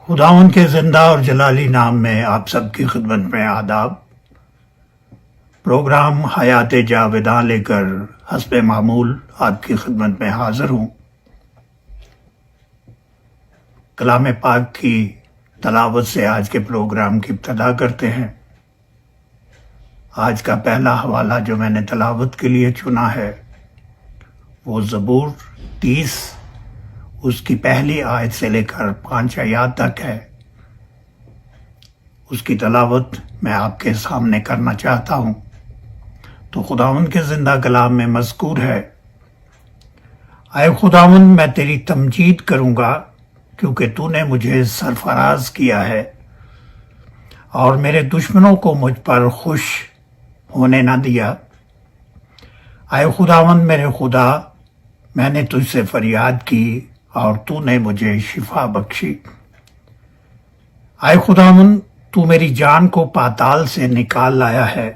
خداوند کے زندہ اور جلالی نام میں آپ سب کی خدمت میں آداب۔ پروگرام حیات جاویداں لے کر حسب معمول آپ کی خدمت میں حاضر ہوں۔ کلام پاک کی تلاوت سے آج کے پروگرام کی ابتدا کرتے ہیں۔ آج کا پہلا حوالہ جو میں نے تلاوت کے لیے چنا ہے وہ زبور 30 اس کی پہلی آیت سے لے کر 5 آیات تک ہے۔ اس کی تلاوت میں آپ کے سامنے کرنا چاہتا ہوں۔ تو خداوند کے زندہ کلام میں مذکور ہے، اے خداوند میں تیری تمجید کروں گا کیونکہ تو نے مجھے سرفراز کیا ہے اور میرے دشمنوں کو مجھ پر خوش ہونے نہ دیا۔ اے خداوند میرے خدا، میں نے تجھ سے فریاد کی اور تو نے مجھے شفا بخشی۔ اے خداوند تو میری جان کو پاتال سے نکال لایا ہے،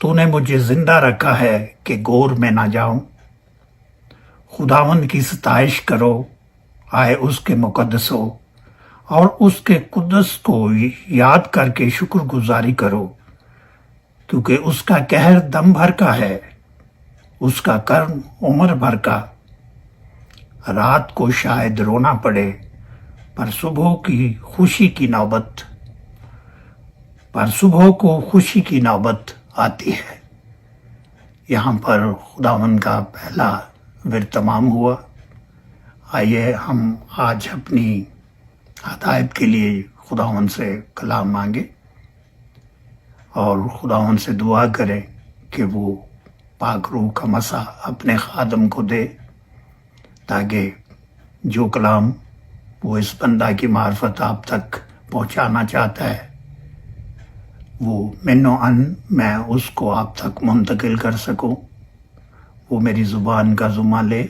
تو نے مجھے زندہ رکھا ہے کہ گور میں نہ جاؤں۔ خداوند کی ستائش کرو، آئے اس کے مقدسو، اور اس کے قدس کو یاد کر کے شکر گزاری کرو، کیونکہ اس کا قہر دم بھر کا ہے، اس کا کرم عمر بھر کا۔ رات کو شاید رونا پڑے پر صبح کو خوشی کی نوبت آتی ہے۔ یہاں پر خداوند کا پہلا ورد تمام ہوا۔ آئیے ہم آج اپنی ہدایت کے لیے خداوند سے کلام مانگے اور خداوند سے دعا کریں کہ وہ پاک روح کا مسا اپنے خادم کو دے، تاکہ جو کلام وہ اس بندہ کی معرفت آپ تک پہنچانا چاہتا ہے وہ من و ان میں اس کو آپ تک منتقل کر سکوں۔ وہ میری زبان کا ذمہ لے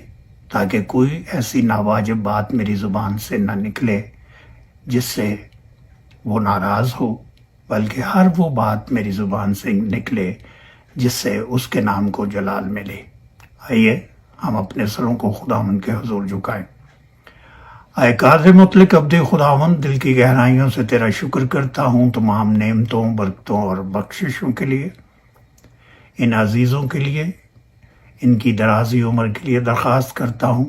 تاکہ کوئی ایسی ناواجب بات میری زبان سے نہ نکلے جس سے وہ ناراض ہو، بلکہ ہر وہ بات میری زبان سے نکلے جس سے اس کے نام کو جلال ملے۔ آئیے ہم اپنے سروں کو خداوند کے حضور جھکائیں۔ اے قادر مطلق ابد خداوند، دل کی گہرائیوں سے تیرا شکر کرتا ہوں تمام نعمتوں، برکتوں اور بخششوں کے لیے، ان عزیزوں کے لیے، ان کی درازی عمر کے لیے درخواست کرتا ہوں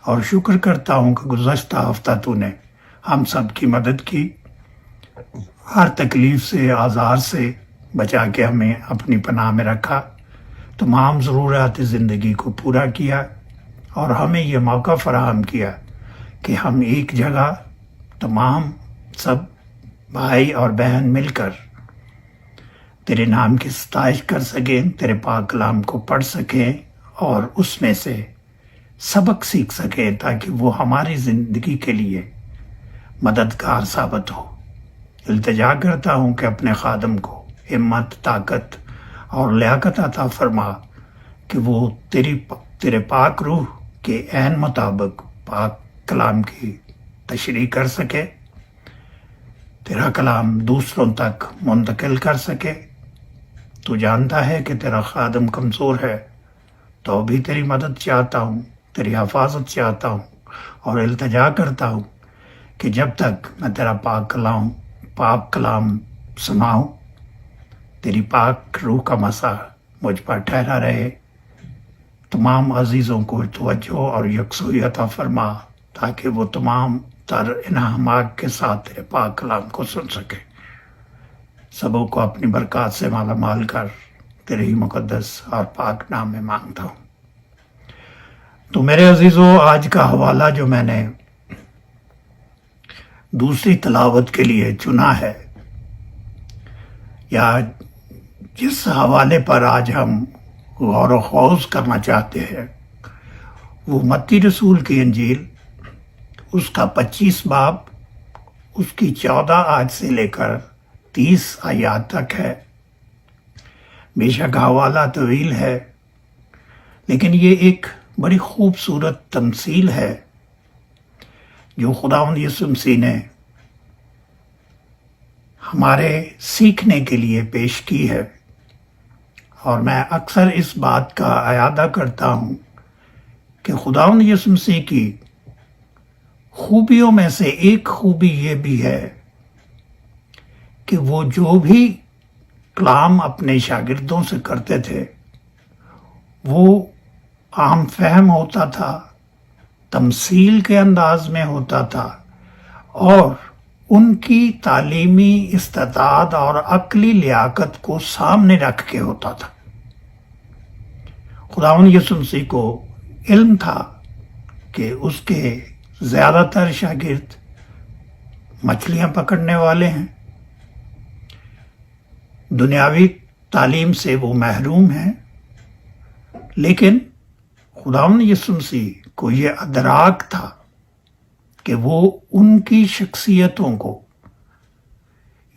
اور شکر کرتا ہوں کہ گزشتہ ہفتہ تو نے ہم سب کی مدد کی، ہر تکلیف سے، آزار سے بچا کے ہمیں اپنی پناہ میں رکھا، تمام ضرورات زندگی کو پورا کیا اور ہمیں یہ موقع فراہم کیا کہ ہم ایک جگہ تمام سب بھائی اور بہن مل کر تیرے نام کی ستائش کر سکیں، تیرے پاک کلام کو پڑھ سکیں اور اس میں سے سبق سیکھ سکیں تاکہ وہ ہماری زندگی کے لیے مددگار ثابت ہو۔ التجا کرتا ہوں کہ اپنے خادم کو ہمت، طاقت اور لیاقت عطا فرما کہ وہ تیرے پاک روح کے عین مطابق پاک کلام کی تشریح کر سکے، تیرا کلام دوسروں تک منتقل کر سکے۔ تو جانتا ہے کہ تیرا خادم کمزور ہے، تو بھی تیری مدد چاہتا ہوں، تیری حفاظت چاہتا ہوں اور التجا کرتا ہوں کہ جب تک میں تیرا پاک کلام سناؤں، تیری پاک روح کا مسا مجھ پر ٹھہرا رہے۔ تمام عزیزوں کو توجہ اور یکسوئی عطا فرما تاکہ وہ تمام تر انعامات کے ساتھ تیرے پاک کلام کو سن سکے۔ سبوں کو اپنی برکات سے مالا مال کر، تیرے ہی مقدس اور پاک نام میں مانگتا ہوں۔ تو میرے عزیزوں، آج کا حوالہ جو میں نے دوسری تلاوت کے لیے چنا ہے، یا جس حوالے پر آج ہم غور و خوض کرنا چاہتے ہیں، وہ متی رسول کی انجیل، اس کا 25 باب، اس کی 14 آیت سے لے کر 30 آیات تک ہے۔ بے شک حوالہ طویل ہے، لیکن یہ ایک بڑی خوبصورت تمثیل ہے جو خداوند یسوع مسیح نے ہمارے سیکھنے کے لیے پیش کی ہے۔ اور میں اکثر اس بات کا اعادہ کرتا ہوں کہ خداوند یسوع مسیح کی خوبیوں میں سے ایک خوبی یہ بھی ہے کہ وہ جو بھی کلام اپنے شاگردوں سے کرتے تھے وہ عام فہم ہوتا تھا، تمثیل کے انداز میں ہوتا تھا، اور ان کی تعلیمی استعداد اور عقلی لیاقت کو سامنے رکھ کے ہوتا تھا۔ خداوند یسوع مسیح کو علم تھا کہ اس کے زیادہ تر شاگرد مچھلیاں پکڑنے والے ہیں، دنیاوی تعلیم سے وہ محروم ہیں، لیکن خداوند یسوع مسیح کو یہ ادراک تھا کہ وہ ان کی شخصیتوں کو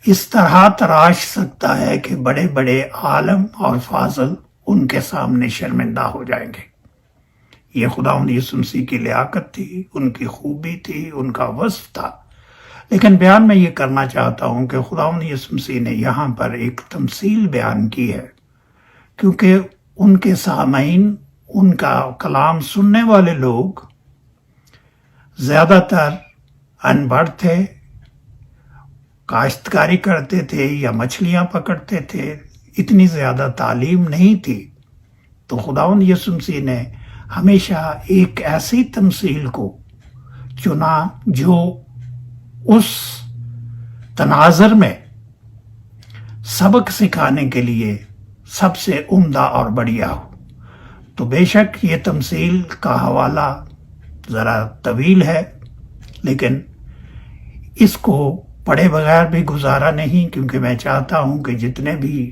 اس طرح تراش سکتا ہے کہ بڑے بڑے عالم اور فاضل ان کے سامنے شرمندہ ہو جائیں گے۔ یہ خداوند یسوع مسیح کی لیاقت تھی، ان کی خوبی تھی، ان کا وصف تھا۔ لیکن بیان میں یہ کرنا چاہتا ہوں کہ خداوند یسوع مسیح نے یہاں پر ایک تمثیل بیان کی ہے، کیونکہ ان کے سامعین، ان کا کلام سننے والے لوگ زیادہ تر ان پڑھ تھے، کاشتکاری کرتے تھے یا مچھلیاں پکڑتے تھے، اتنی زیادہ تعلیم نہیں تھی۔ تو خداوند یسوع مسیح نے ہمیشہ ایک ایسی تمثیل کو چنا جو اس تناظر میں سبق سکھانے کے لیے سب سے عمدہ اور بڑھیا ہو۔ تو بے شک یہ تمثیل کا حوالہ ذرا طویل ہے، لیکن اس کو پڑھے بغیر بھی گزارا نہیں، کیونکہ میں چاہتا ہوں کہ جتنے بھی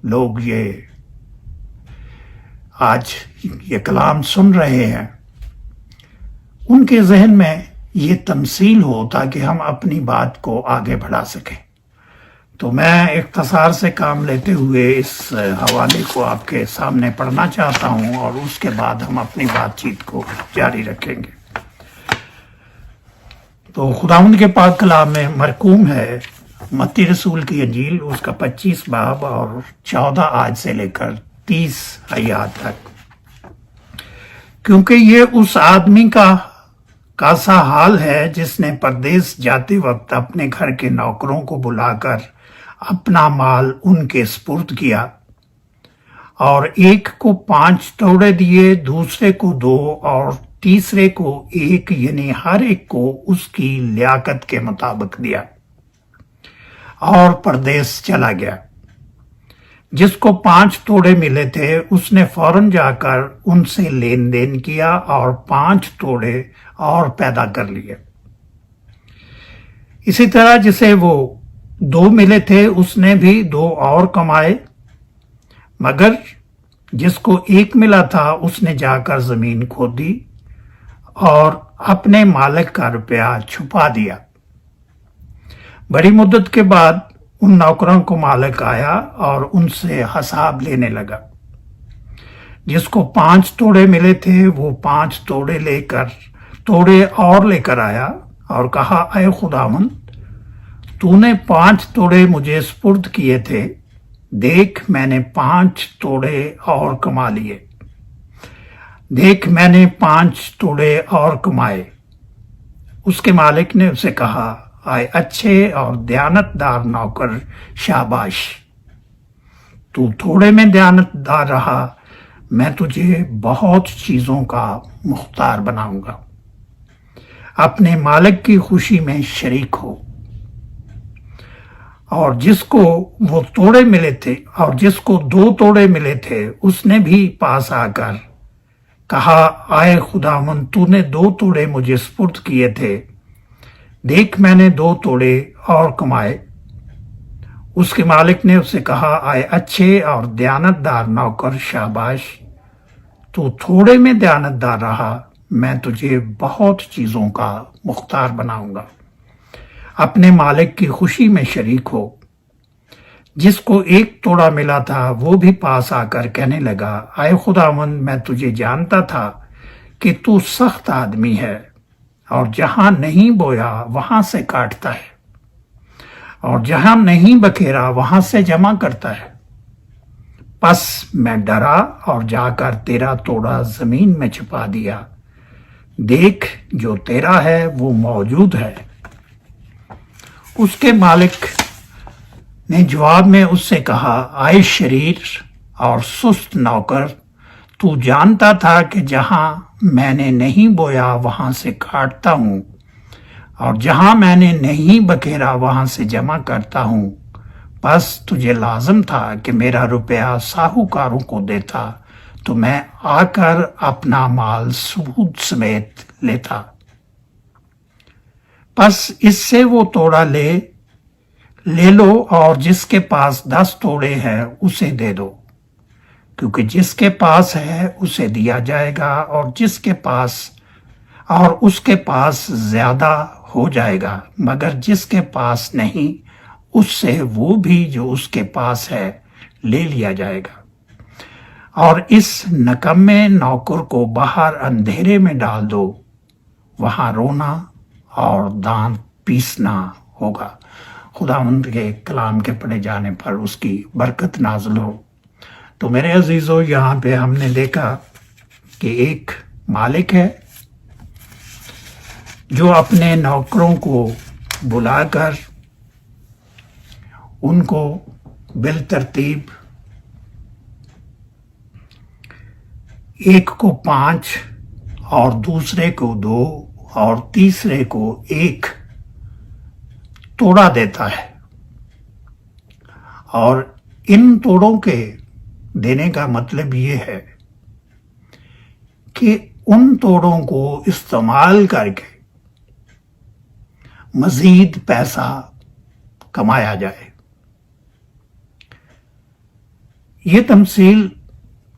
لوگ یہ آج یہ کلام سن رہے ہیں ان کے ذہن میں یہ تمثیل ہو تاکہ ہم اپنی بات کو آگے بڑھا سکیں۔ تو میں اختصار سے کام لیتے ہوئے اس حوالے کو آپ کے سامنے پڑھنا چاہتا ہوں، اور اس کے بعد ہم اپنی بات چیت کو جاری رکھیں گے۔ تو خداوند کے پاک کلام میں مرقوم ہے متی رسول کی انجیل، اس کا 25 باب اور 14 آیت سے لے کر 30 آیات تک۔ کیونکہ یہ اس آدمی کا سا حال ہے جس نے پردیس جاتے وقت اپنے گھر کے نوکروں کو بلا کر اپنا مال ان کے سپرد کیا، اور ایک کو 5 توڑے دیے، دوسرے کو 2 اور تیسرے کو 1، یعنی ہر ایک کو اس کی لیاقت کے مطابق دیا، اور پردیس چلا گیا۔ جس کو 5 توڑے ملے تھے اس نے فوراً جا کر ان سے لین دین کیا اور 5 توڑے اور پیدا کر لیے۔ اسی طرح جسے وہ 2 ملے تھے اس نے بھی 2 اور کمائے، مگر جس کو 1 ملا تھا اس نے جا کر زمین کھودی اور اپنے مالک کا روپیہ چھپا دیا۔ بڑی مدت کے بعد ان نوکروں کو مالک آیا اور ان سے حساب لینے لگا۔ جس کو 5 توڑے ملے تھے وہ 5 توڑے اور لے کر آیا اور کہا، اے خداوند، تو نے 5 توڑے مجھے سپرد کیے تھے، دیکھ میں نے 5 توڑے اور کما لیے۔ دیکھ میں نے 5 توڑے اور کمائے۔ اس کے مالک نے اسے کہا، آئے اچھے اور دیانتدار نوکر، شاباش، تو تھوڑے میں دیانتدار رہا، میں تجھے بہت چیزوں کا مختار بناؤں گا۔ اپنے مالک کی خوشی میں شریک ہو۔ اور جس کو وہ توڑے ملے تھے اور جس کو 2 توڑے ملے تھے اس نے بھی پاس آ کر کہا، آئے خداوند، تو نے 2 توڑے مجھے سپرد کیے تھے، دیکھ میں نے 2 توڑے اور کمائے۔ اس کے مالک نے اسے کہا، آئے اچھے اور دیانتدار نوکر، شاباش، تو تھوڑے میں دیانتدار رہا، میں تجھے بہت چیزوں کا مختار بناؤں گا۔ اپنے مالک کی خوشی میں شریک ہو۔ جس کو 1 توڑا ملا تھا وہ بھی پاس آ کر کہنے لگا، اے خداوند، میں تجھے جانتا تھا کہ تو سخت آدمی ہے، اور جہاں نہیں بویا وہاں سے کاٹتا ہے، اور جہاں نہیں بکھیرا وہاں سے جمع کرتا ہے۔ پس میں ڈرا اور جا کر تیرا توڑا زمین میں چھپا دیا۔ دیکھ جو تیرا ہے وہ موجود ہے۔ اس کے مالک نے جواب میں اس سے کہا، آئے شریر اور سست نوکر، تو جانتا تھا کہ جہاں میں نے نہیں بویا وہاں سے کاٹتا ہوں، اور جہاں میں نے نہیں بکھیرا وہاں سے جمع کرتا ہوں، بس تجھے لازم تھا کہ میرا روپیہ ساہوکاروں کو دیتا تو میں آ کر اپنا مال سود سمیت لیتا۔ بس اس سے وہ توڑا لے لو، اور جس کے پاس 10 توڑے ہیں اسے دے دو، کیونکہ جس کے پاس ہے اسے دیا جائے گا، اور اس کے پاس زیادہ ہو جائے گا، مگر جس کے پاس نہیں اس سے وہ بھی جو اس کے پاس ہے لے لیا جائے گا۔ اور اس نکمے نوکر کو باہر اندھیرے میں ڈال دو، وہاں رونا اور دانت پیسنا ہوگا۔ خداوند کے کلام کے پڑھے جانے پر اس کی برکت نازل ہو۔ تو میرے عزیزو، یہاں پہ ہم نے دیکھا کہ ایک مالک ہے جو اپنے نوکروں کو بلا کر ان کو بالترتیب ایک کو 5 اور دوسرے کو 2 اور تیسرے کو 1 توڑا دیتا ہے، اور ان توڑوں کے دینے کا مطلب یہ ہے کہ ان توڑوں کو استعمال کر کے مزید پیسہ کمایا جائے۔ یہ تمثیل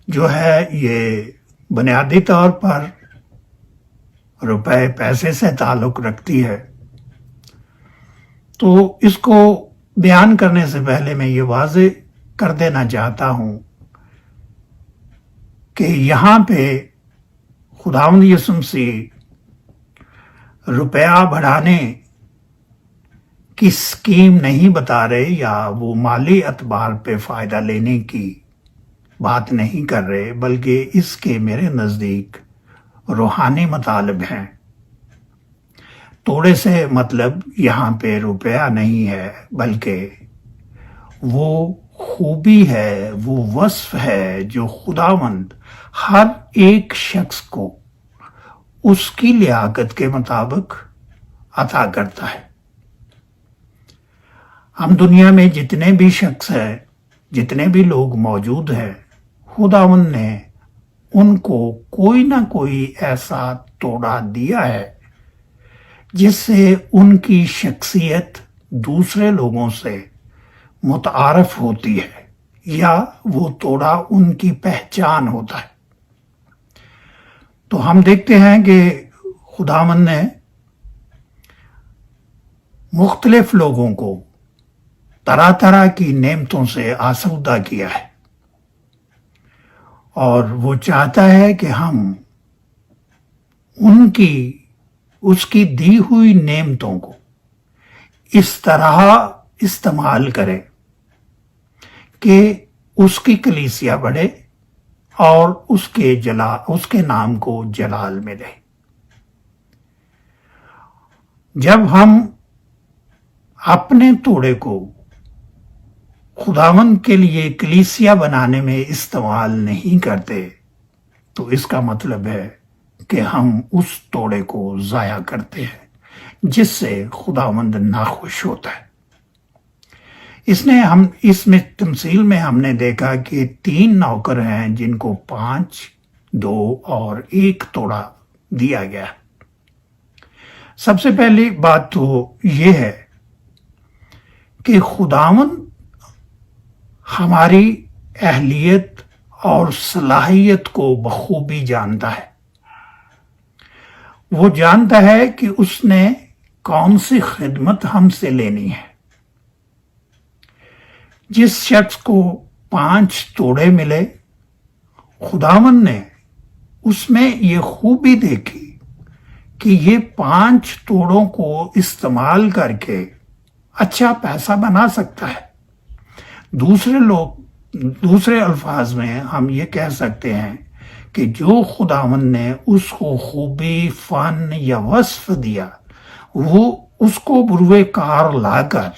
جو ہے یہ بنیادی طور پر روپے پیسے سے تعلق رکھتی ہے۔ تو اس کو بیان کرنے سے پہلے میں یہ واضح کر دینا چاہتا ہوں کہ یہاں پہ خداوند یسوع مسیح روپیہ بڑھانے کی اسکیم نہیں بتا رہے، یا وہ مالی اعتبار پہ فائدہ لینے کی بات نہیں کر رہے، بلکہ اس کے میرے نزدیک روحانی مطالب ہیں۔ توڑے سے مطلب یہاں پہ روپیہ نہیں ہے، بلکہ وہ خوبی ہے، وہ وصف ہے جو خداوند ہر ایک شخص کو اس کی لیاقت کے مطابق عطا کرتا ہے۔ ہم دنیا میں جتنے بھی شخص ہیں، جتنے بھی لوگ موجود ہیں، خداوند نے ان کو کوئی نہ کوئی ایسا توڑا دیا ہے جس سے ان کی شخصیت دوسرے لوگوں سے متعارف ہوتی ہے، یا وہ توڑا ان کی پہچان ہوتا ہے۔ تو ہم دیکھتے ہیں کہ خداوند نے مختلف لوگوں کو طرح طرح کی نعمتوں سے آسودہ کیا ہے، اور وہ چاہتا ہے کہ ہم اس کی دی ہوئی نعمتوں کو اس طرح استعمال کریں کہ اس کی کلیسیا بڑھے اور اس کے نام کو جلال ملے۔ جب ہم اپنے توڑے کو خداوند کے لیے کلیسیا بنانے میں استعمال نہیں کرتے، تو اس کا مطلب ہے کہ ہم اس توڑے کو ضائع کرتے ہیں، جس سے خداوند ناخوش ہوتا ہے۔ اس میں تمثیل میں ہم نے دیکھا کہ 3 نوکر ہیں جن کو 5، 2 اور 1 توڑا دیا گیا۔ سب سے پہلی بات تو یہ ہے کہ خداوند ہماری اہلیت اور صلاحیت کو بخوبی جانتا ہے۔ وہ جانتا ہے کہ اس نے کون سی خدمت ہم سے لینی ہے۔ جس شخص کو 5 توڑے ملے، خداوند نے اس میں یہ خوبی دیکھی کہ یہ 5 توڑوں کو استعمال کر کے اچھا پیسہ بنا سکتا ہے۔ دوسرے الفاظ میں ہم یہ کہہ سکتے ہیں کہ جو خداوند نے اس کو خوبی، فن یا وصف دیا، وہ اس کو بروئے کار لا کر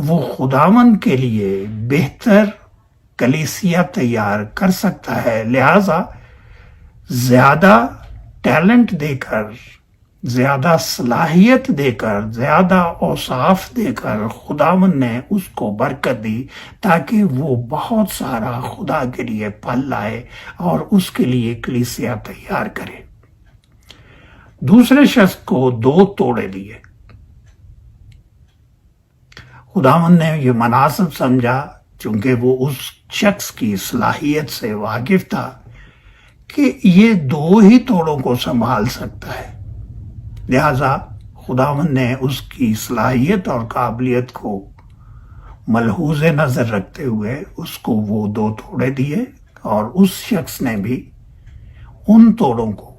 وہ خداوند کے لیے بہتر کلیسیا تیار کر سکتا ہے۔ لہذا زیادہ ٹیلنٹ دے کر، زیادہ صلاحیت دے کر، زیادہ اوصاف دے کر خداوند نے اس کو برکت دی تاکہ وہ بہت سارا خدا کے لیے پھل لائے اور اس کے لیے کلیسیا تیار کرے۔ دوسرے شخص کو 2 توڑے دیے۔ خداوند نے یہ مناسب سمجھا، چونکہ وہ اس شخص کی صلاحیت سے واقف تھا کہ یہ 2 ہی توڑوں کو سنبھال سکتا ہے۔ لہذا خداوند نے اس کی صلاحیت اور قابلیت کو ملحوظ نظر رکھتے ہوئے اس کو وہ 2 توڑے دیے، اور اس شخص نے بھی ان توڑوں کو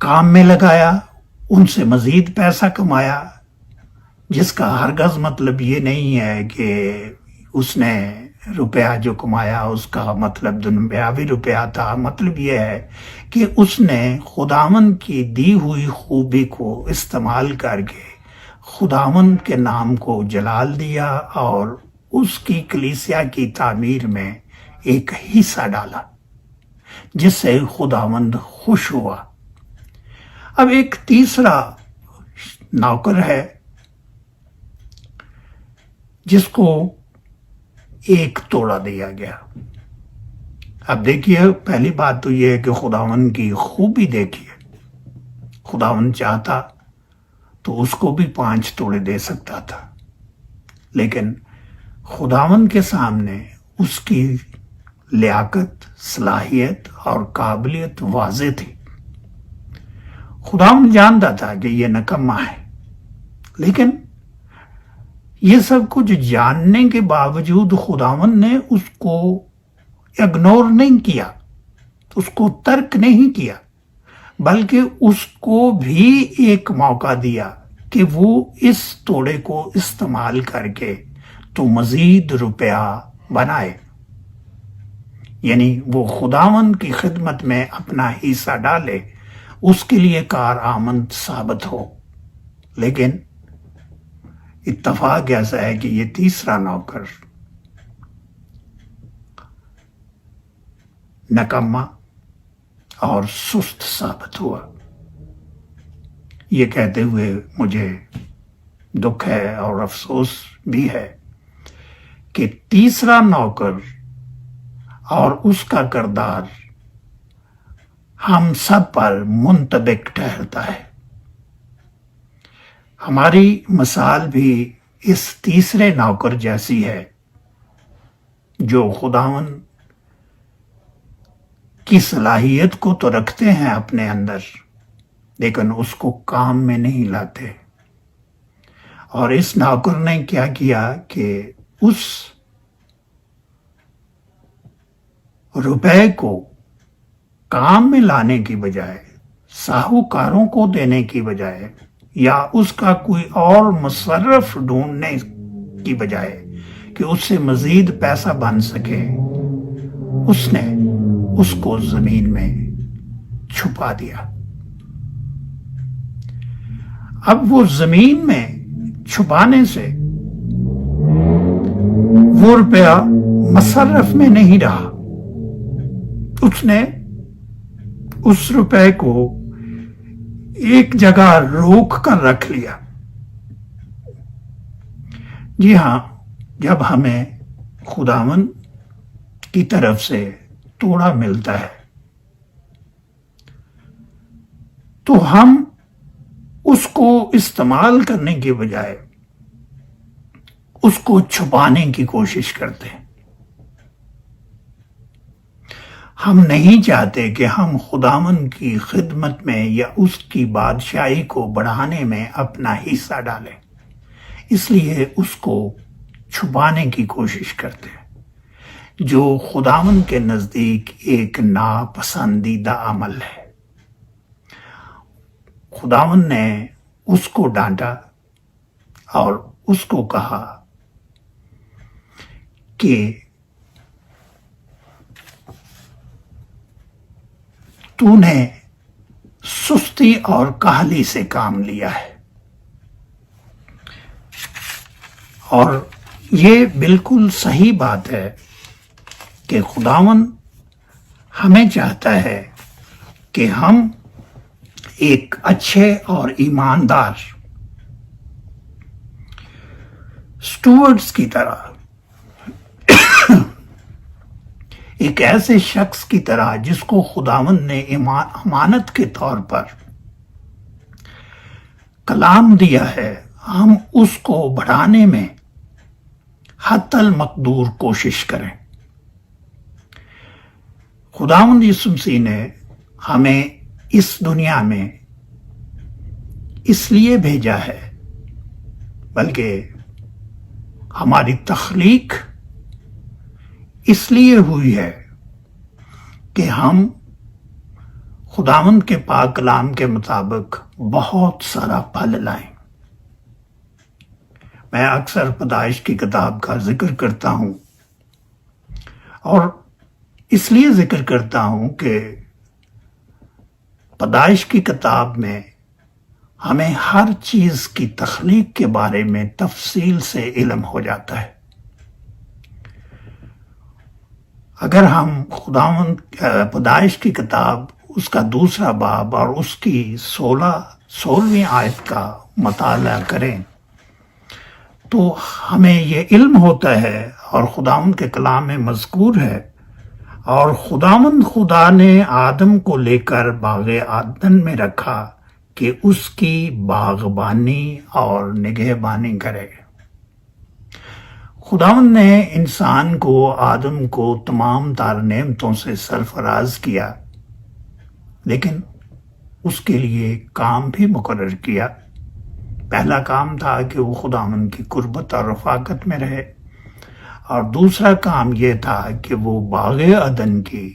کام میں لگایا، ان سے مزید پیسہ کمایا، جس کا ہرگز مطلب یہ نہیں ہے کہ اس نے روپیہ جو کمایا اس کا مطلب دنیاوی روپیہ تھا۔ مطلب یہ ہے کہ اس نے خداوند کی دی ہوئی خوبی کو استعمال کر کے خداوند کے نام کو جلال دیا اور اس کی کلیسیا کی تعمیر میں ایک حصہ ڈالا، جس سے خداوند خوش ہوا۔ اب ایک تیسرا نوکر ہے جس کو 1 توڑا دیا گیا۔ اب دیکھیے، پہلی بات تو یہ ہے کہ خداوند کی خوبی دیکھیے۔ خداوند چاہتا تو اس کو بھی 5 توڑے دے سکتا تھا، لیکن خداوند کے سامنے اس کی لیاقت، صلاحیت اور قابلیت واضح تھی۔ خداوند جانتا تھا کہ یہ نکما ہے، لیکن یہ سب کچھ جاننے کے باوجود خداوند نے اس کو اگنور نہیں کیا، اس کو ترک نہیں کیا، بلکہ اس کو بھی ایک موقع دیا کہ وہ اس توڑے کو استعمال کر کے تو مزید روپیہ بنائے، یعنی وہ خداوند کی خدمت میں اپنا حصہ ڈالے، اس کے لیے کارآمد ثابت ہو۔ لیکن اتفاق ایسا ہے کہ یہ تیسرا نوکر نکما اور سست ثابت ہوا۔ یہ کہتے ہوئے مجھے دکھ ہے اور افسوس بھی ہے کہ تیسرا نوکر اور اس کا کردار ہم سب پر منطبق ٹھہرتا ہے۔ ہماری مثال بھی اس تیسرے نوکر جیسی ہے جو خداوند کی صلاحیت کو تو رکھتے ہیں اپنے اندر، لیکن اس کو کام میں نہیں لاتے۔ اور اس نوکر نے کیا کیا کہ اس روپے کو کام میں لانے کی بجائے، ساہوکاروں کو دینے کی بجائے، یا اس کا کوئی اور مصرف ڈھونڈنے کی بجائے کہ اس سے مزید پیسہ بن سکے، اس نے اس کو زمین میں چھپا دیا۔ اب وہ زمین میں چھپانے سے وہ روپیہ مصرف میں نہیں رہا، اس نے اس روپے کو ایک جگہ روک کر رکھ لیا۔ جی ہاں، جب ہمیں خداوند کی طرف سے توڑا ملتا ہے تو ہم اس کو استعمال کرنے کے بجائے اس کو چھپانے کی کوشش کرتے ہیں۔ ہم نہیں چاہتے کہ ہم خداوند کی خدمت میں یا اس کی بادشاہی کو بڑھانے میں اپنا حصہ ڈالیں، اس لیے اس کو چھپانے کی کوشش کرتے ہیں، جو خداوند کے نزدیک ایک ناپسندیدہ عمل ہے۔ خداوند نے اس کو ڈانٹا اور اس کو کہا کہ تو نے سستی اور کاہلی سے کام لیا ہے. اور یہ بالکل صحیح بات ہے کہ خداوند ہمیں چاہتا ہے کہ ہم ایک اچھے اور ایماندار سٹوورڈز کی طرح، ایک ایسے شخص کی طرح جس کو خداوند نے امانت کے طور پر کلام دیا ہے، ہم اس کو بڑھانے میں حتی المقدور کوشش کریں. خداوند یسوع مسیح نے ہمیں اس دنیا میں اس لیے بھیجا ہے، بلکہ ہماری تخلیق اس لیے ہوئی ہے کہ ہم خداوند کے پاک کلام کے مطابق بہت سارا پھل لائیں. میں اکثر پیدائش کی کتاب کا ذکر کرتا ہوں، اور اس لیے ذکر کرتا ہوں کہ پیدائش کی کتاب میں ہمیں ہر چیز کی تخلیق کے بارے میں تفصیل سے علم ہو جاتا ہے. اگر ہم خداوند پیدائش کی کتاب اس کا 2 باب اور اس کی 16ویں آیت کا مطالعہ کریں تو ہمیں یہ علم ہوتا ہے، اور خداوند کے کلام میں مذکور ہے، اور خداوند خدا نے آدم کو لے کر باغ عدن میں رکھا کہ اس کی باغبانی اور نگہبانی کرے. خداوند نے انسان کو، آدم کو تمام تر نعمتوں سے سرفراز کیا، لیکن اس کے لیے کام بھی مقرر کیا. پہلا کام تھا کہ وہ خداوند کی قربت اور رفاقت میں رہے، اور دوسرا کام یہ تھا کہ وہ باغ عدن کی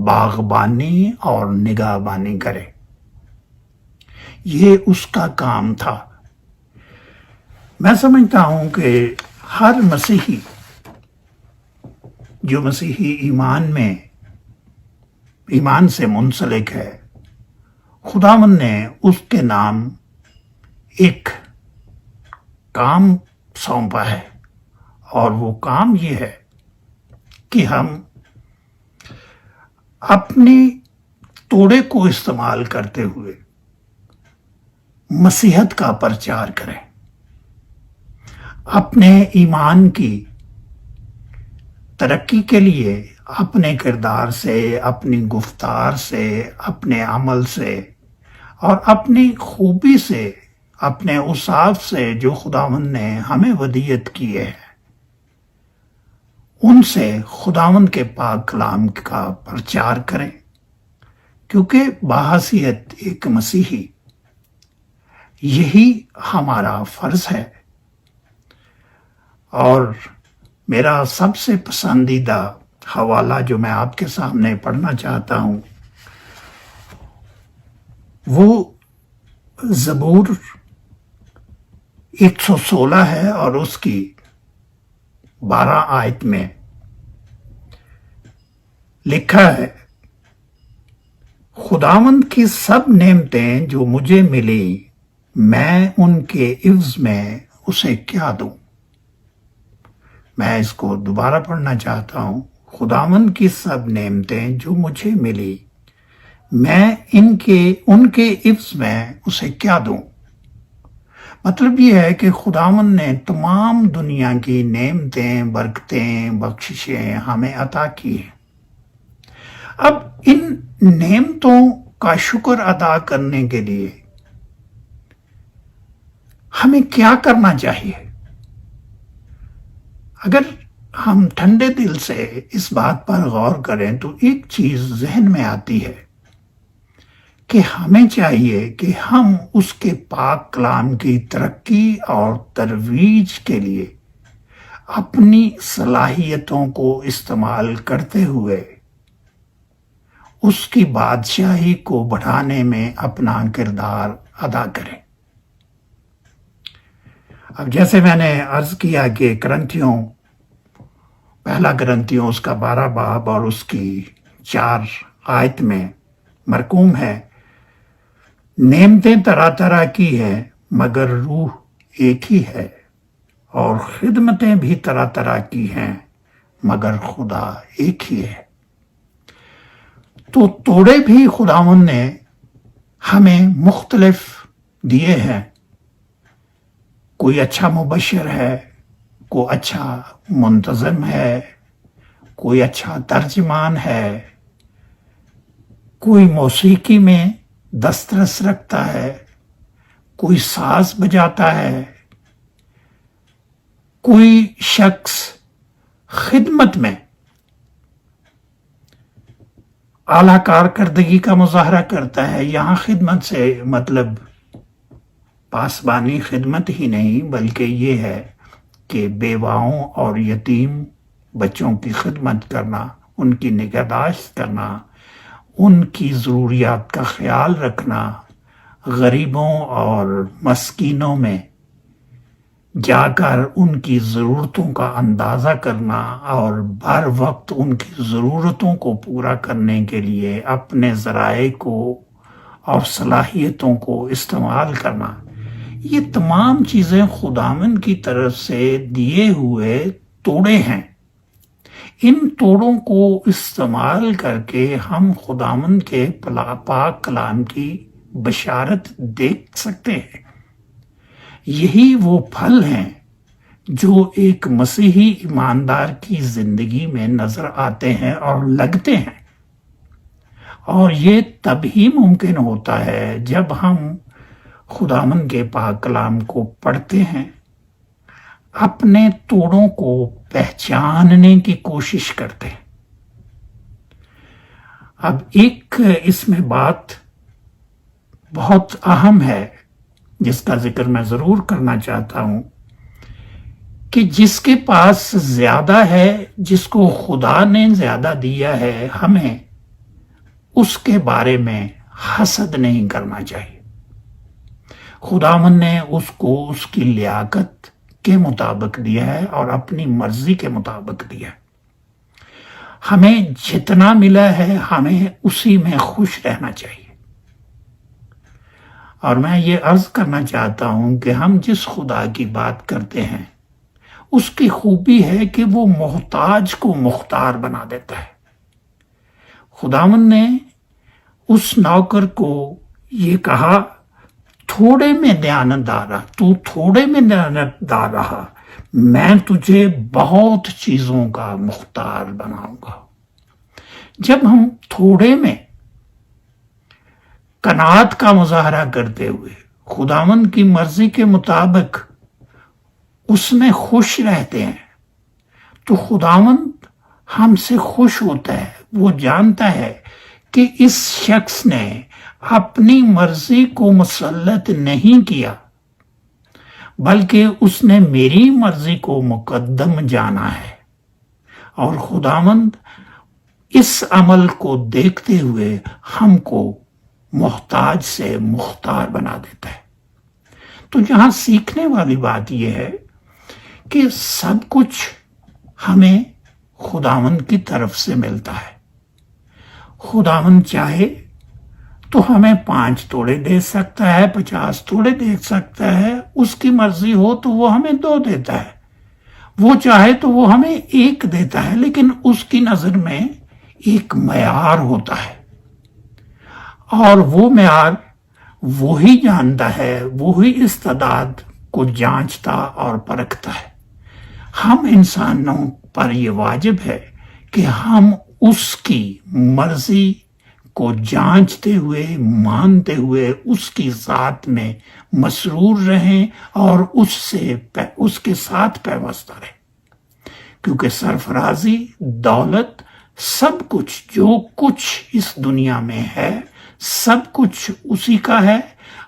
باغبانی اور نگہبانی کرے. یہ اس کا کام تھا. میں سمجھتا ہوں کہ ہر مسیحی جو مسیحی ایمان سے منسلک ہے، خداوند نے اس کے نام ایک کام سونپا ہے، اور وہ کام یہ ہے کہ ہم اپنی توڑے کو استعمال کرتے ہوئے مسیحت کا پرچار کریں. اپنے ایمان کی ترقی کے لیے اپنے کردار سے، اپنی گفتار سے، اپنے عمل سے، اور اپنی خوبی سے، اپنے اوصاف سے جو خداوند نے ہمیں ودیعت کیے ہیں، ان سے خداوند کے پاک کلام کا پرچار کریں. کیونکہ بحیثیت ایک مسیحی یہی ہمارا فرض ہے. اور میرا سب سے پسندیدہ حوالہ جو میں آپ کے سامنے پڑھنا چاہتا ہوں، وہ زبور 116 ہے، اور اس کی 12 آیت میں لکھا ہے، خداوند کی سب نعمتیں جو مجھے ملی، میں ان کے عوض میں اسے کیا دوں. میں اس کو دوبارہ پڑھنا چاہتا ہوں. خداوند کی سب نعمتیں جو مجھے ملی، میں ان کے عوض میں اسے کیا دوں. مطلب یہ ہے کہ خداوند نے تمام دنیا کی نعمتیں، برکتیں، بخششیں ہمیں عطا کی ہیں. اب ان نعمتوں کا شکر ادا کرنے کے لیے ہمیں کیا کرنا چاہیے؟ اگر ہم ٹھنڈے دل سے اس بات پر غور کریں تو ایک چیز ذہن میں آتی ہے کہ ہمیں چاہیے کہ ہم اس کے پاک کلام کی ترقی اور ترویج کے لیے اپنی صلاحیتوں کو استعمال کرتے ہوئے اس کی بادشاہی کو بڑھانے میں اپنا کردار ادا کریں. اب جیسے میں نے عرض کیا کہ پہلا کرنتھیوں اس کا 12 باب اور اس کی 4 آیت میں مرقوم ہے، نعمتیں طرح طرح کی ہیں مگر روح ایک ہی ہے، اور خدمتیں بھی طرح طرح کی ہیں مگر خدا ایک ہی ہے۔ تو توڑے بھی خداوند نے ہمیں مختلف دیے ہیں۔ کوئی اچھا مبشر ہے، کوئی اچھا منتظم ہے، کوئی اچھا ترجمان ہے، کوئی موسیقی میں دسترس رکھتا ہے، کوئی ساز بجاتا ہے، کوئی شخص خدمت میں اعلیٰ کارکردگی کا مظاہرہ کرتا ہے۔ یہاں خدمت سے مطلب پاسبانی خدمت ہی نہیں، بلکہ یہ ہے کہ بیواؤں اور یتیم بچوں کی خدمت کرنا، ان کی نگہداشت کرنا، ان کی ضروریات کا خیال رکھنا، غریبوں اور مسکینوں میں جا کر ان کی ضرورتوں کا اندازہ کرنا اور بر وقت ان کی ضرورتوں کو پورا کرنے کے لیے اپنے ذرائع کو اور صلاحیتوں کو استعمال کرنا، یہ تمام چیزیں خداوند کی طرف سے دیے ہوئے توڑے ہیں۔ ان توڑوں کو استعمال کر کے ہم خداوند کے پاک کلام کی بشارت دیکھ سکتے ہیں۔ یہی وہ پھل ہیں جو ایک مسیحی ایماندار کی زندگی میں نظر آتے ہیں اور لگتے ہیں، اور یہ تب ہی ممکن ہوتا ہے جب ہم خداوند کے پاک کلام کو پڑھتے ہیں، اپنے توڑوں کو پہچاننے کی کوشش کرتے ہیں۔ اب ایک اس میں بات بہت اہم ہے جس کا ذکر میں ضرور کرنا چاہتا ہوں، کہ جس کے پاس زیادہ ہے، جس کو خدا نے زیادہ دیا ہے، ہمیں اس کے بارے میں حسد نہیں کرنا چاہیے۔ خداوند نے اس کو اس کی لیاقت کے مطابق دیا ہے اور اپنی مرضی کے مطابق دیا ہے۔ ہمیں جتنا ملا ہے ہمیں اسی میں خوش رہنا چاہیے۔ اور میں یہ عرض کرنا چاہتا ہوں کہ ہم جس خدا کی بات کرتے ہیں اس کی خوبی ہے کہ وہ محتاج کو مختار بنا دیتا ہے۔ خداوند نے اس نوکر کو یہ کہا، تھوڑے میں دیانتدار رہا، تو تھوڑے میں دیانتدار رہا، میں تجھے بہت چیزوں کا مختار بناؤں گا۔ جب ہم تھوڑے میں قناعت کا مظاہرہ کرتے ہوئے خداوند کی مرضی کے مطابق اس میں خوش رہتے ہیں تو خداوند ہم سے خوش ہوتا ہے۔ وہ جانتا ہے کہ اس شخص نے اپنی مرضی کو مسلط نہیں کیا، بلکہ اس نے میری مرضی کو مقدم جانا ہے، اور خداوند اس عمل کو دیکھتے ہوئے ہم کو محتاج سے مختار بنا دیتا ہے۔ تو یہاں سیکھنے والی بات یہ ہے کہ سب کچھ ہمیں خداوند کی طرف سے ملتا ہے۔ خداوند چاہے تو ہمیں 5 توڑے دے سکتا ہے، 50 توڑے دے سکتا ہے، اس کی مرضی ہو تو وہ ہمیں 2 دیتا ہے، وہ چاہے تو وہ ہمیں 1 دیتا ہے، لیکن اس کی نظر میں ایک معیار ہوتا ہے، اور وہ معیار وہی جانتا ہے، وہی استعداد کو جانچتا اور پرکھتا ہے۔ ہم انسانوں پر یہ واجب ہے کہ ہم اس کی مرضی کو جانچتے ہوئے، مانتے ہوئے اس کی ذات میں مسرور رہیں اور اس کے ساتھ پیوستہ رہیں، کیونکہ سرفرازی، دولت، سب کچھ جو کچھ اس دنیا میں ہے سب کچھ اسی کا ہے،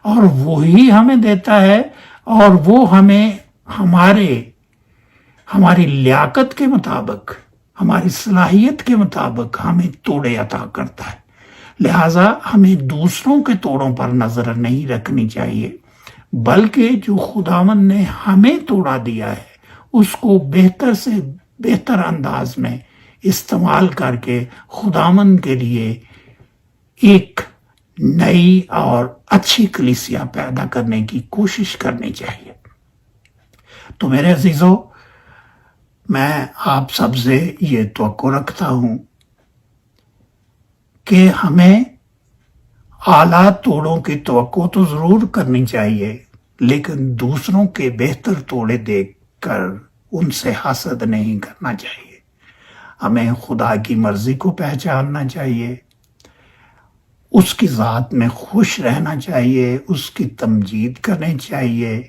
اور وہی ہمیں دیتا ہے، اور وہ ہمیں ہماری لیاقت کے مطابق، ہماری صلاحیت کے مطابق ہمیں توڑے عطا کرتا ہے۔ لہٰذا ہمیں دوسروں کے توڑوں پر نظر نہیں رکھنی چاہیے، بلکہ جو خداوند نے ہمیں توڑا دیا ہے اس کو بہتر سے بہتر انداز میں استعمال کر کے خداوند کے لیے ایک نئی اور اچھی کلیسیا پیدا کرنے کی کوشش کرنی چاہیے۔ تو میرے عزیزو، میں آپ سب سے یہ توقع رکھتا ہوں کہ ہمیں اعلیٰ توڑوں کی توقع تو ضرور کرنی چاہیے، لیکن دوسروں کے بہتر توڑے دیکھ کر ان سے حسد نہیں کرنا چاہیے۔ ہمیں خدا کی مرضی کو پہچاننا چاہیے، اس کی ذات میں خوش رہنا چاہیے، اس کی تمجید کرنی چاہیے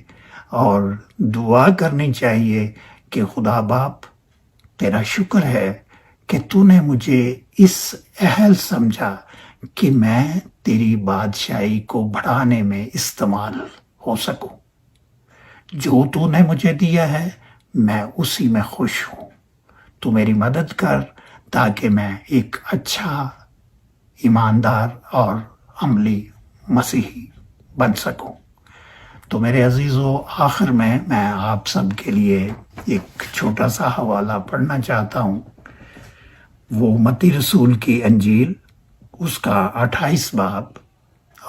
اور دعا کرنی چاہیے کہ خدا باپ، تیرا شکر ہے کہ تو نے مجھے اس اہل سمجھا کہ میں تیری بادشاہی کو بڑھانے میں استعمال ہو سکوں۔ جو تو نے مجھے دیا ہے میں اسی میں خوش ہوں۔ تو میری مدد کر تاکہ میں ایک اچھا ایماندار اور عملی مسیحی بن سکوں۔ تو میرے عزیزو، آخر میں آپ سب کے لیے ایک چھوٹا سا حوالہ پڑھنا چاہتا ہوں۔ وہ متی رسول کی انجیل، اس کا 28 باب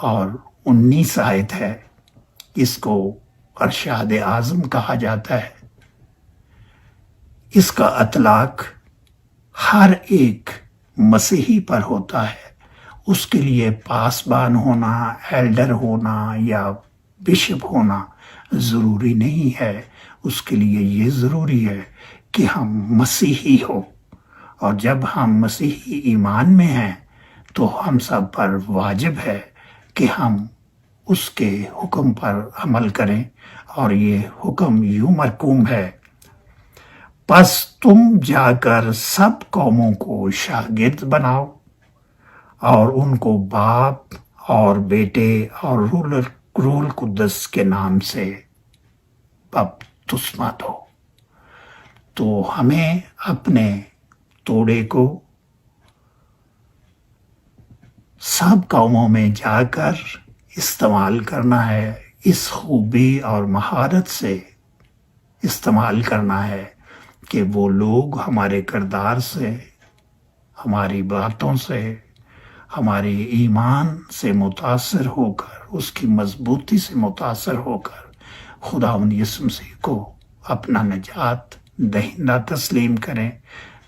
اور 19 آیت ہے۔ اس کو ارشاد اعظم کہا جاتا ہے۔ اس کا اطلاق ہر ایک مسیحی پر ہوتا ہے۔ اس کے لیے پاسبان ہونا، ایلڈر ہونا یا بشپ ہونا ضروری نہیں ہے۔ اس کے لیے یہ ضروری ہے کہ ہم مسیحی ہو، اور جب ہم مسیحی ایمان میں ہیں تو ہم سب پر واجب ہے کہ ہم اس کے حکم پر عمل کریں، اور یہ حکم یوں مرقوم ہے: پس تم جا کر سب قوموں کو شاگرد بناؤ اور ان کو باپ اور بیٹے اور روح القدس کے نام سے بپتسمہ دو۔ تو ہمیں اپنے توڑے کو سب قوموں میں جا کر استعمال کرنا ہے، اس خوبی اور مہارت سے استعمال کرنا ہے کہ وہ لوگ ہمارے کردار سے، ہماری باتوں سے، ہمارے ایمان سے متاثر ہو کر، اس کی مضبوطی سے متاثر ہو کر خداوند یسوع مسیح کو اپنا نجات دہندہ تسلیم کریں،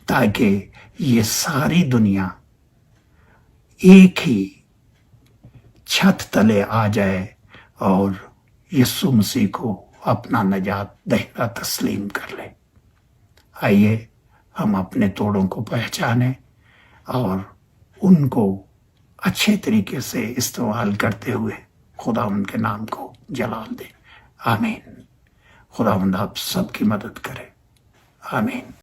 تاکہ یہ ساری دنیا ایک ہی چھت تلے آ جائے اور یسوع مسیح کو اپنا نجات دہندہ تسلیم کر لے۔ آئیے ہم اپنے توڑوں کو پہچانیں اور ان کو اچھے طریقے سے استعمال کرتے ہوئے خداوند کے نام کو جلال دیں۔ آمین۔ خداوند آپ سب کی مدد کرے۔ آمین۔